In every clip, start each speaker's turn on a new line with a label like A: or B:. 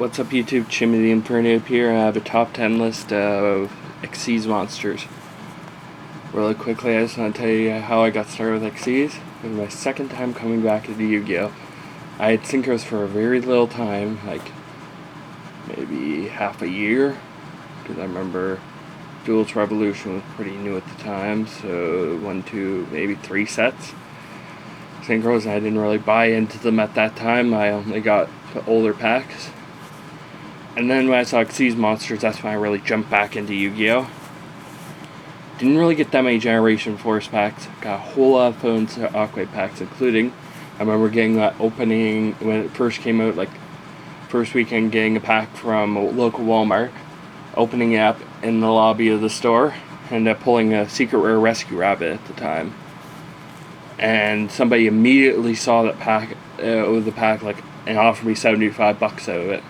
A: What's up YouTube, Jimmy the Inferno here. I have a top 10 list of Xyz monsters. Really quickly, I just want to tell you how I got started with Xyz. It was my second time coming back to the Yu-Gi-Oh! I had synchros for a very little time, like maybe half a year, because I remember Duelist Revolution was pretty new at the time, so 1, 2, maybe 3 sets. Synchros, I didn't really buy into them at that time. I only got the older packs. And then when I saw Xyz monsters, that's when I really jumped back into Yu-Gi-Oh! Didn't really get that many Generation Force packs. Got a whole lot of Photon Aqua packs, including, I remember getting that opening when it first came out, like first weekend, getting a pack from a local Walmart, opening it up in the lobby of the store, and pulling a secret rare rescue rabbit at the time. And somebody immediately saw that pack, the pack, like, and offered me $75 out of it.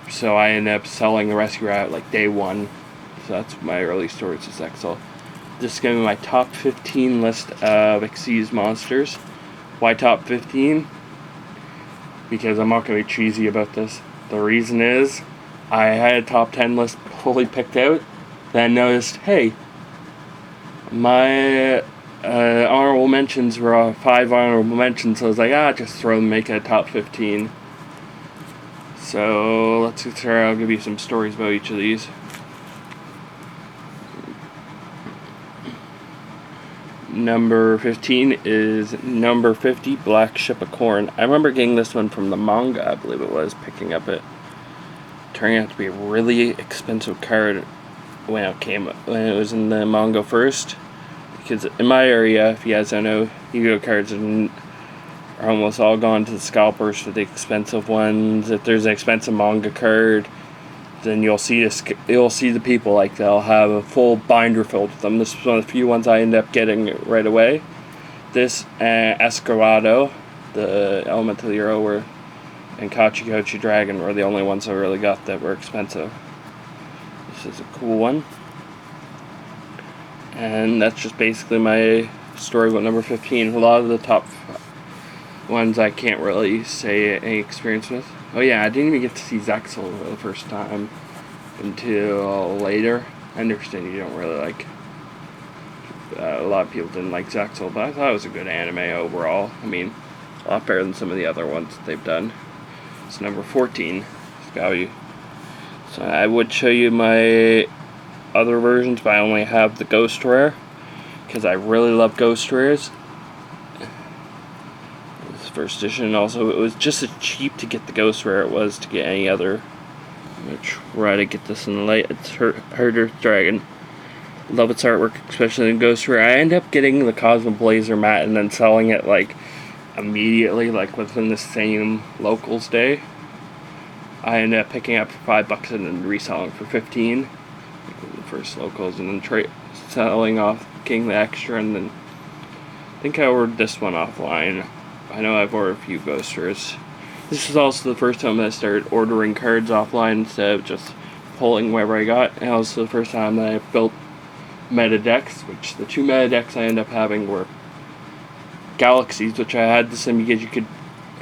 A: So I ended up selling the rescue rabbit like day one. So that's my early stories with Zexal. This is going to be my top 15 list of Xyz monsters. Why top 15? Because I'm not going to be cheesy about this. The reason is, I had a top 10 list fully picked out. Then I noticed, hey, my honorable mentions were 5 honorable mentions. So I was like, just throw them, make it a top 15. So let's get started. I'll give you some stories about each of these. Number 15 is number 50, Black Ship of Corn. I remember getting this one from the manga, I believe it was, picking up it. Turning out to be a really expensive card when it was in the manga first. Because in my area, if you guys don't know, Yu-Gi-Oh! Cards are almost all gone to the scalpers for the expensive ones. If there's an expensive manga card, then you'll see the people, like, they'll have a full binder filled with them. This is one of the few ones I end up getting right away. This Escarado, the Elemental Hero, and Kachikochi Dragon were the only ones I really got that were expensive. This is a cool one. And that's just basically my story about number 15. A lot of the top ones I can't really say any experience with. Oh yeah, I didn't even get to see Zexal for the first time until later. I understand you don't really like, a lot of people didn't like Zexal, but I thought it was a good anime overall. I mean, a lot better than some of the other ones that they've done. It's number 14. So I would show you my other versions, but I only have the Ghost Rare, because I really love Ghost Rares. First edition. Also, it was just as cheap to get the Ghost Rare it was to get any other. I'm going to try to get this in the light. It's Hard Earth Dragon. Love its artwork, especially in Ghost Rare. I end up getting the Cosmo Blazer mat and then selling it like immediately, like within the same locals day. I ended up picking up for $5 and then reselling for 15. Like the first locals, and then selling off, getting the extra, and then I think I ordered this one offline. I know I've ordered a few Ghost Rares. This is also the first time I started ordering cards offline instead of just pulling wherever I got. And also the first time that I built meta decks, which the 2 meta decks I ended up having were Galaxies, which I had this in because you could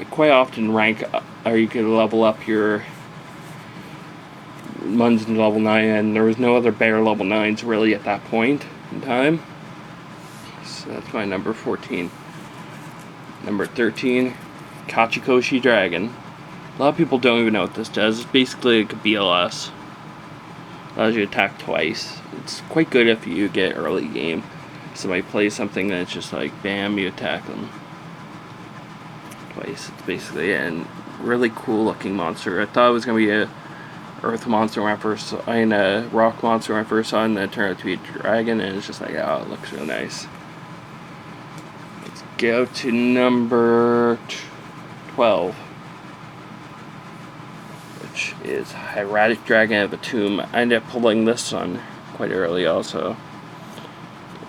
A: quite often rank up, or you could level up your Muns in level 9, and there was no other bear level 9s really at that point in time. So that's my number 14. Number 13, Kachikochi Dragon. A lot of people don't even know what this does. It's basically like a BLS. Allows you to attack twice. It's quite good if you get early game. Somebody plays something that's just like, bam, you attack them twice. It's basically a really cool looking monster. I thought it was going to be a Earth monster when I first saw, and a Rock monster when I first saw it, and then it turned out to be a dragon, and it's just like, oh, it looks real nice. Go to number 12, which is Hieratic Dragon of a Tomb. I ended up pulling this one quite early also.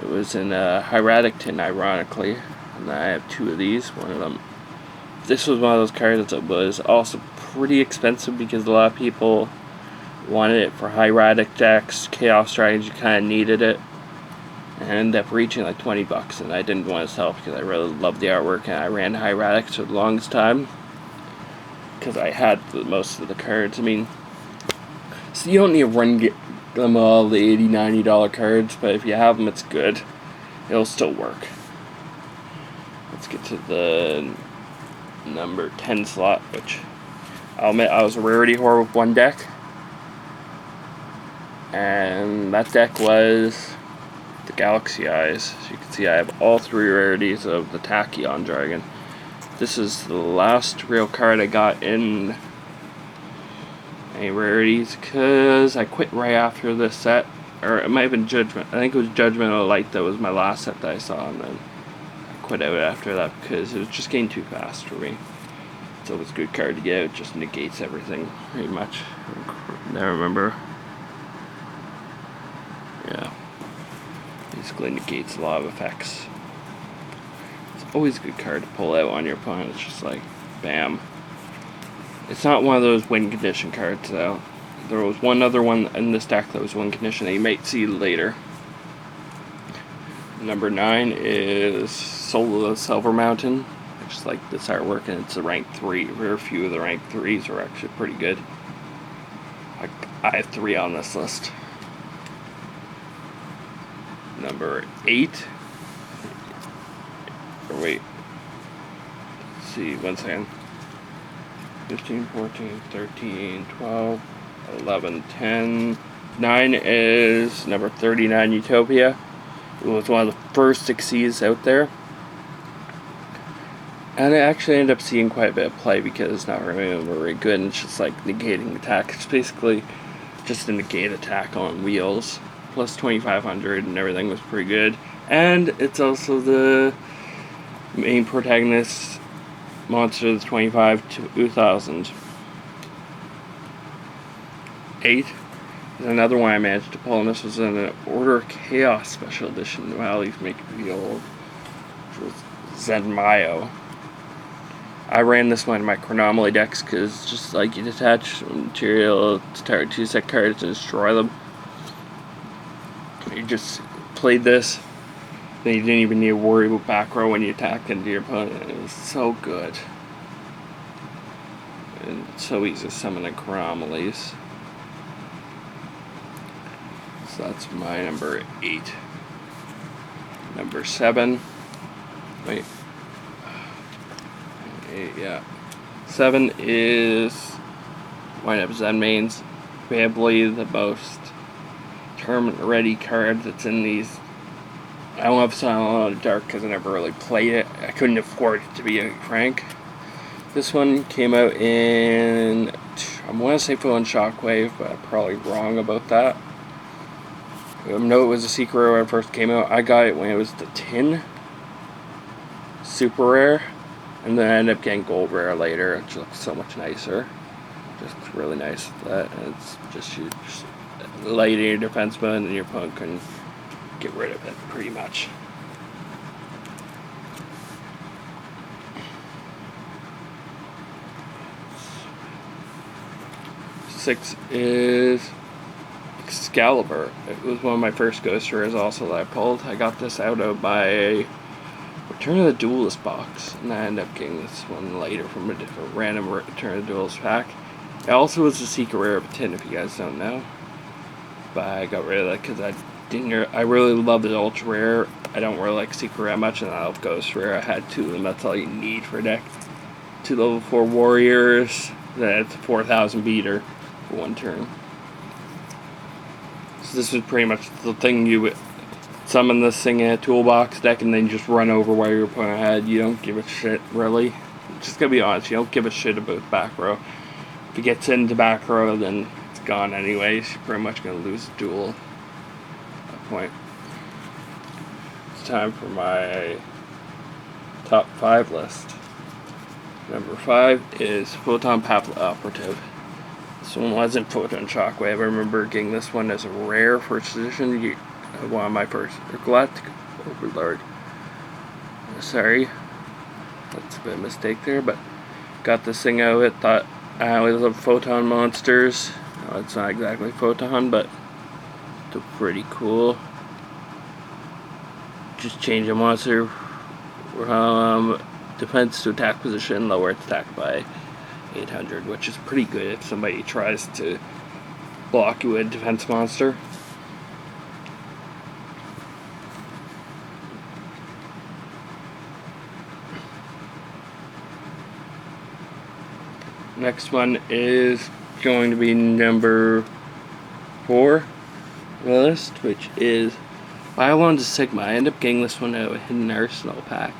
A: It was in Hieratic tin, ironically, and I have 2 of these. One of them, this was one of those cards that was also pretty expensive because a lot of people wanted it for Hieratic decks, Chaos Dragons, you kind of needed it. And I ended up reaching like $20, and I didn't want to sell because I really loved the artwork, and I ran Hieratic for the longest time. because I had most of the cards. I mean, so you don't need to run them all the $80, $90 cards, but if you have them, it's good. It'll still work. Let's get to the number 10 slot, which I'll admit I was a rarity whore with one deck. And that deck was the Galaxy Eyes. As you can see, I have all 3 rarities of the Tachyon Dragon. This is the last real card I got in any rarities, because I quit right after this set. Or it might have been Judgment. I think it was Judgment of the Light that was my last set that I saw, and then I quit out after that because it was just getting too fast for me. It's always a good card to get. It just negates everything pretty much. I remember. Yeah. Basically negates a lot of effects. It's always a good card to pull out on your opponent. It's just like, bam. It's not one of those win condition cards though. There was one other one in this deck that was win condition that you might see later. Number 9 is Soul of the Silver Mountain. I just like this artwork, and it's a rank 3. Very few of the rank 3s are actually pretty good. I have 3 on this list. Number 8. Or wait. Let's see, 1 second. 15, 14, 13, 12, 11, 10. 9 is number 39, Utopia. It was one of the first Xyzs out there. And I actually ended up seeing quite a bit of play because it's not really very good, and it's just like negating attack. It's basically just a negate attack on wheels. Plus 2500 and everything was pretty good. And it's also the main protagonist monster of the 25 to 2000. 8 is another one I managed to pull, and this was in an Order of Chaos special edition. Wow, he's making me old. Which was Zenmayo. I ran this one in my Chronomaly decks because just like you detach material to target 2 set cards and destroy them. You just played this, then you didn't even need to worry about back row when you attacked into your opponent. It was so good. And so easy to summon in Chronomalies. So that's my number 8. Number 7. Wait. 8, yeah. 7 is Wind Up Zenmain's probably the most tournament ready card that's in these. I don't have Silent of the Dark because I never really played it. I couldn't afford it, to be frank. This one came out in, I want to say Photon Shockwave, but I'm probably wrong about that. I know it was a secret rare when it first came out. I got it when it was the tin super rare, and then I ended up getting gold rare later. It looks so much nicer. Just really nice with that. And it's just you just light in your defense mode, and your opponent can get rid of it pretty much. Six is Excalibur. It was one of my first ghost rares also that I pulled. I got this out of my Return of the Duelist box, and I ended up getting this one later from a different random Return of the Duelist pack. It also was a secret rare of a tin, if you guys don't know. But I got rid of that because I really love the ultra rare. I don't really like secret rare much, and I love ghost rare. I had 2 of them. That's all you need for a deck. 2 level 4 warriors. Then it's a 4000 beater for 1 turn. So this was pretty much the thing. You would summon this thing in a toolbox deck and then just run over where your opponent had. You don't give a shit, really. Just gotta be honest, you don't give a shit about back row. If it gets into back row, then it's gone anyways. You're pretty much gonna lose the duel at that point. It's time for my top 5 list. Number 5 is Photon Papal Operative. This one wasn't Photon Shockwave. I remember getting this one as a rare first edition. One of my first. Galactic Overlord. Sorry. That's a bit of a mistake there, but got this thing out of it. Thought I always love Photon monsters. No, it's not exactly Photon, but it's pretty cool. Just change a monster from defense to attack position, lower its attack by 800, which is pretty good if somebody tries to block you with a defense monster. Next one is going to be number 4 on the list, which is Biolon's Sigma. I ended up getting this one out of a Hidden Arsenal pack.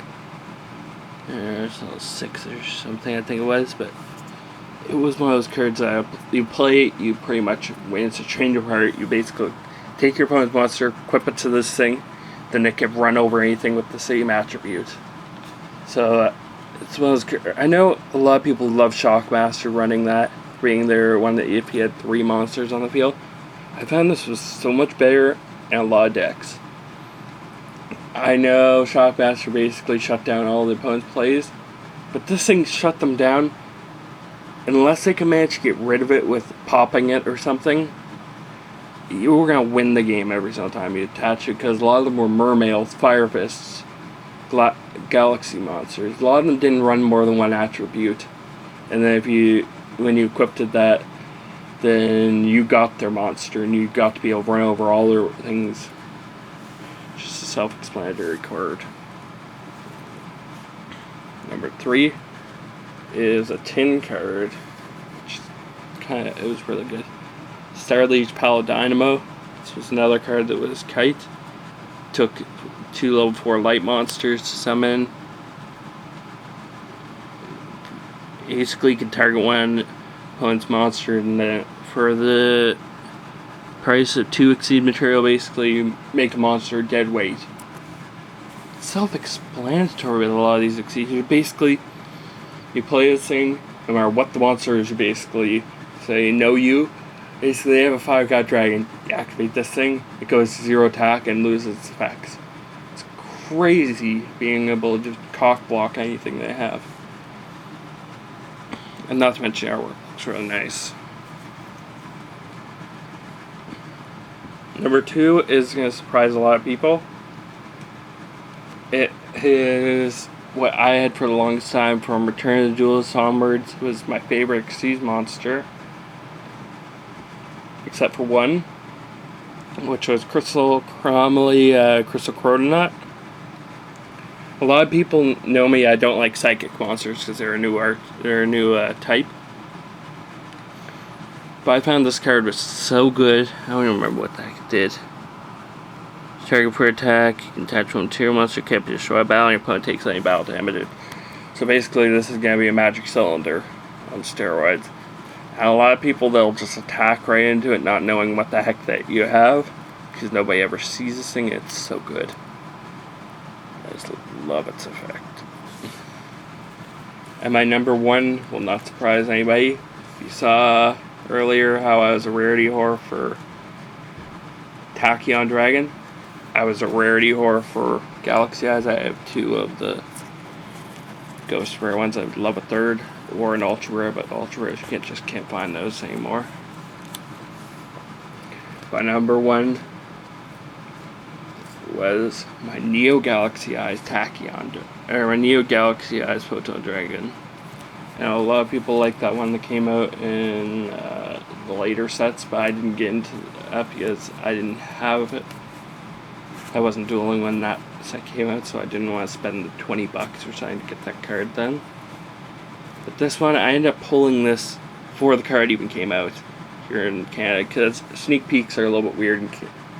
A: Arsenal 6 or something, I think it was, but it was one of those cards that you play, you pretty much, when it's a change of heart, you basically take your opponent's monster, equip it to this thing, then it can run over anything with the same attribute. So, it's one of those, I know a lot of people love Shockmaster running that, being their one that if you had 3 monsters on the field. I found this was so much better in a lot of decks. I know Shockmaster basically shut down all the opponent's plays, but this thing shut them down unless they can manage to get rid of it with popping it or something. You were going to win the game every single time you attach it, because a lot of them were Mermails, Fire Fists, Galaxy monsters. A lot of them didn't run more than one attribute, and then when you equipped that, then you got their monster, and you got to be able to run over all their things. Just a self-explanatory card. Number 3 is a tin card, which it was really good. Starliege Paladynamo. This was another card that was Kite. Took 2 level 4 light monsters to summon. Basically, you can target one opponent's monster, and then for the price of 2 Exceed material, basically you make the monster dead weight. It's self-explanatory with a lot of these Exceeds. Basically, you play this thing, no matter what the monster is, you basically say, no you. Basically, they have a 5-god dragon. You activate this thing, it goes to 0 attack and loses its effects. It's crazy being able to just cock block anything they have. And not to mention artwork, it's really nice. Number 2 is going to surprise a lot of people. It is what I had for the longest time from Return of the Duelist onwards. It was my favorite Xyz monster, except for one, which was Crystal Chromoly, Crystal Crotonaut. A lot of people know me, I don't like psychic monsters because they're a new type. But I found this card was so good. I don't even remember what the heck it did. Target for attack, you can attach one to your monster, can't be destroyed by battle, and your opponent takes any battle damage. So basically, this is going to be a magic cylinder on steroids. And a lot of people, they'll just attack right into it, not knowing what the heck that you have, because nobody ever sees this thing. It's so good. I just love its effect. And my number 1 will not surprise anybody. You saw earlier how I was a rarity whore for Tachyon Dragon. I was a rarity whore for Galaxy Eyes. I have 2 of the Ghost Rare ones. I would love a 3rd, or an Ultra Rare, but Ultra Rares you can't find those anymore. My number 1 was my Neo Galaxy Eyes Tachyon, or my Neo Galaxy Eyes Photon Dragon. And a lot of people like that one that came out in the later sets, but I didn't get into that because I didn't have it. I wasn't dueling when that set came out, so I didn't want to spend the $20 or something to get that card then. But this one, I ended up pulling this before the card even came out here in Canada, because sneak peeks are a little bit weird,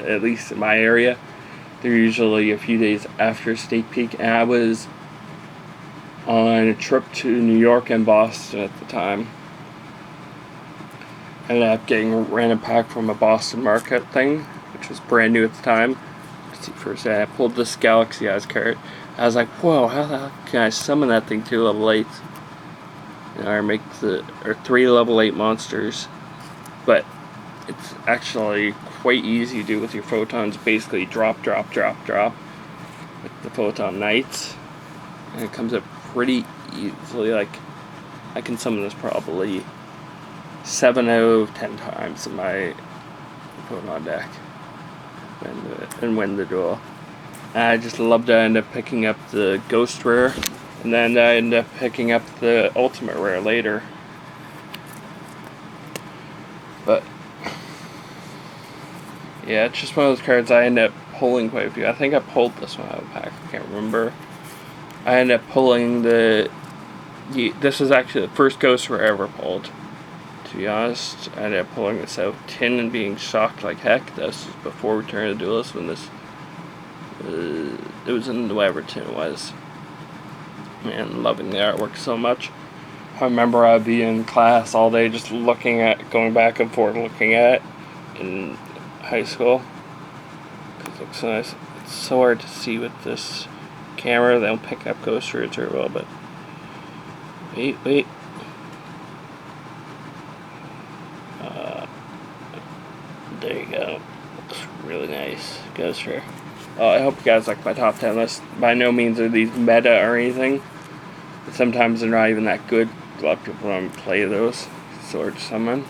A: at least in my area. They're usually a few days after a sneak peek, and I was on a trip to New York and Boston at the time. I ended up getting a random pack from a Boston market thing, which was brand new at the time. First, I pulled this Galaxy Eyes card. I was like, whoa, how the hell can I summon that thing 2 level 8? Or make 3 level 8 monsters. But it's actually quite easy to do with your photons. Basically, drop with the Photon Knights. And it comes up pretty easily. Like, I can summon this probably 7 out of 10 times in my Photon deck. And win the duel. I just loved it. I ended up picking up the Ghost Rare, and then I ended up picking up the Ultimate Rare later. But yeah, it's just one of those cards I end up pulling quite a few. I think I pulled this one out of the pack. I can't remember. I ended up pulling this is actually the first Ghost Rare I ever pulled. To be honest, I ended up pulling this out of tin and being shocked like heck. This was before Return of the Duelist, when this it was in whatever tin it was. And loving the artwork so much. I remember I'd be in class all day just going back and forth looking at it in high school. Because it looks so nice. It's so hard to see with this camera. They don't pick up Ghost Rare very well, but wait. There you go. Looks really nice. Ghost Rare. Oh, I hope you guys like my top 10 list. By no means are these meta or anything. Sometimes they're not even that good. A lot of people don't play those Sword Summon.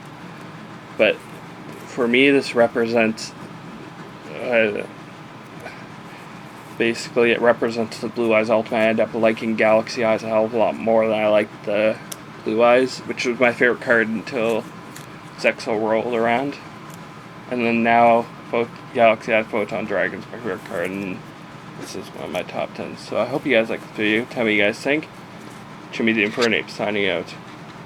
A: But for me, this represents basically it represents the Blue Eyes Ultimate. I end up liking Galaxy Eyes a hell of a lot more than I liked the Blue Eyes, which was my favorite card until Zexal rolled around. And then now Galaxy Eyes Photon Dragon's my favorite card, and this is one of my top 10. So I hope you guys like this video. Tell me what you guys think. Jimmy the Infernape signing out.